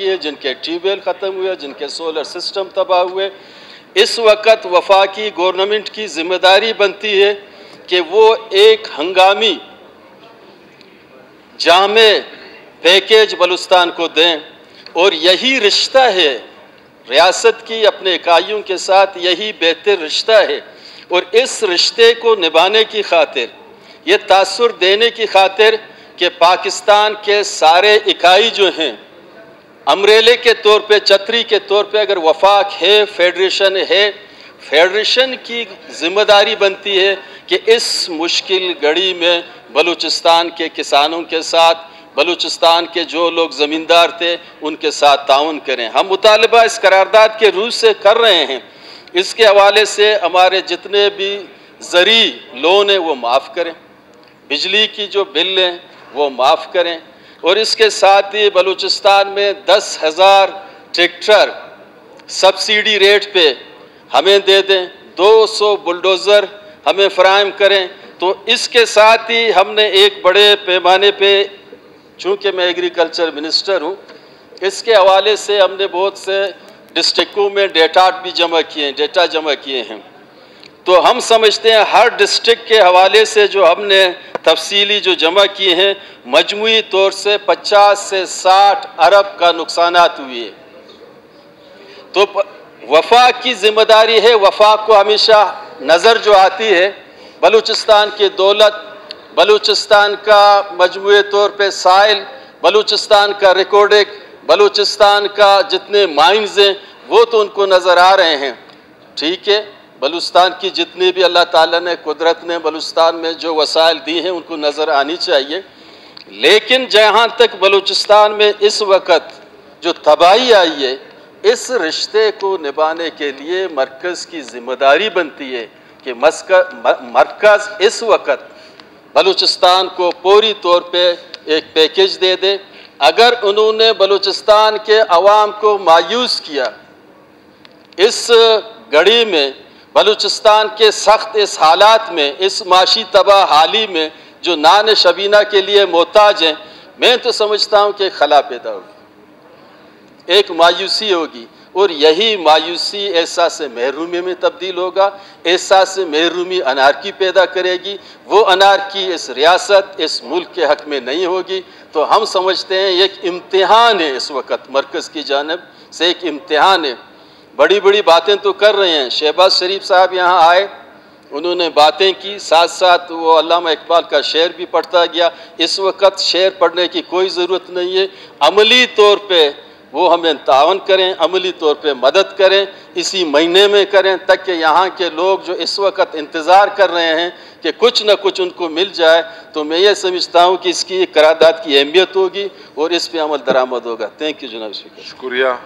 है, जिनके ट्यूबवेल ख़त्म हुए, जिनके सोलर सिस्टम तबाह हुए। इस वक्त वफाकी गवर्नमेंट की जिम्मेदारी बनती है कि वो एक हंगामी जामे पैकेज बलूचिस्तान को दें, और यही रिश्ता है रियासत की अपने इकाइयों के साथ, यही बेहतर रिश्ता है। और इस रिश्ते को निभाने की खातिर, ये तासुर देने की खातिर कि पाकिस्तान के सारे इकाई जो हैं अम्ब्रेले के तौर पे, छतरी के तौर पे अगर वफाक है, फेडरेशन है, फेडरेशन की जिम्मेदारी बनती है कि इस मुश्किल घड़ी में बलूचिस्तान के किसानों के साथ, बलूचिस्तान के जो लोग ज़मींदार थे उनके साथ ताउन करें। हम मुतालबा इस करारदाद के रूह से कर रहे हैं। इसके हवाले से हमारे जितने भी ज़री लोन हैं वो माफ़ करें, बिजली की जो बिल हैं वो माफ़ करें, और इसके साथ ही बलूचिस्तान में 10,000 ट्रैक्टर सब्सिडी रेट पे हमें दे दें, 200 बुलडोज़र हमें फराहम करें। तो इसके साथ ही हमने एक बड़े पैमाने पे, चूँकि मैं एग्रीकल्चर मिनिस्टर हूँ, इसके हवाले से हमने बहुत से डिस्ट्रिक्टों में डेटा जमा किए हैं। तो हम समझते हैं हर डिस्ट्रिक्ट के हवाले से जो हमने तफसीली जो जमा किए हैं, मजमूई तौर से 50 से 60 अरब का नुकसानात हुए। तो वफा की जिम्मेदारी है, वफा को हमेशा नज़र जो आती है बलूचिस्तान की दौलत, बलूचिस्तान का मजमूई तौर पे साइल, बलूचिस्तान का रिकॉर्डिंग, बलूचिस्तान का जितने माइंस हैं वो तो उनको नज़र आ रहे हैं। ठीक है, बलूचिस्तान की जितनी भी अल्लाह ताला ने कुदरत ने बलूचिस्तान में जो वसाइल दी हैं उनको नज़र आनी चाहिए। लेकिन जहाँ तक बलूचिस्तान में इस वक्त जो तबाही आई है, इस रिश्ते को निभाने के लिए मरकज़ की जिम्मेदारी बनती है कि मरकज़ इस वक्त बलूचिस्तान को पूरी तौर पे एक पैकेज दे दे। अगर उन्होंने बलूचिस्तान के अवाम को मायूस किया इस घड़ी में, बलूचिस्तान के सख्त इस हालात में, इस माशी तबाह हाली में जो नान शबीना के लिए मोहताज हैं, मैं तो समझता हूँ कि खला पैदा होगी, एक मायूसी होगी, और यही मायूसी एहसास महरूमी में तब्दील होगा। एहसास महरूमी अनारकी पैदा करेगी। वो अनारकी इस रियासत, इस मुल्क के हक़ में नहीं होगी। तो हम समझते हैं एक इम्तिहान है, इस वक्त मरकज़ की जानिब से एक इम्तिहान है। बड़ी बड़ी बातें तो कर रहे हैं। शहबाज शरीफ साहब यहाँ आए, उन्होंने बातें की, साथ साथ वो अल्लामा इकबाल का शेर भी पढ़ता गया। इस वक्त शेर पढ़ने की कोई ज़रूरत नहीं है। अमली तौर पे वो हमें तावन करें, अमली तौर पे मदद करें, इसी महीने में करें, ताकि यहाँ के लोग जो इस वक्त इंतज़ार कर रहे हैं कि कुछ न कुछ उनको मिल जाए, तो मैं ये समझता हूँ कि इसकी करारदाद की अहमियत होगी और इस पर अमल दरामद होगा। थैंक यू जनाब स्पीकर। शुक्रिया।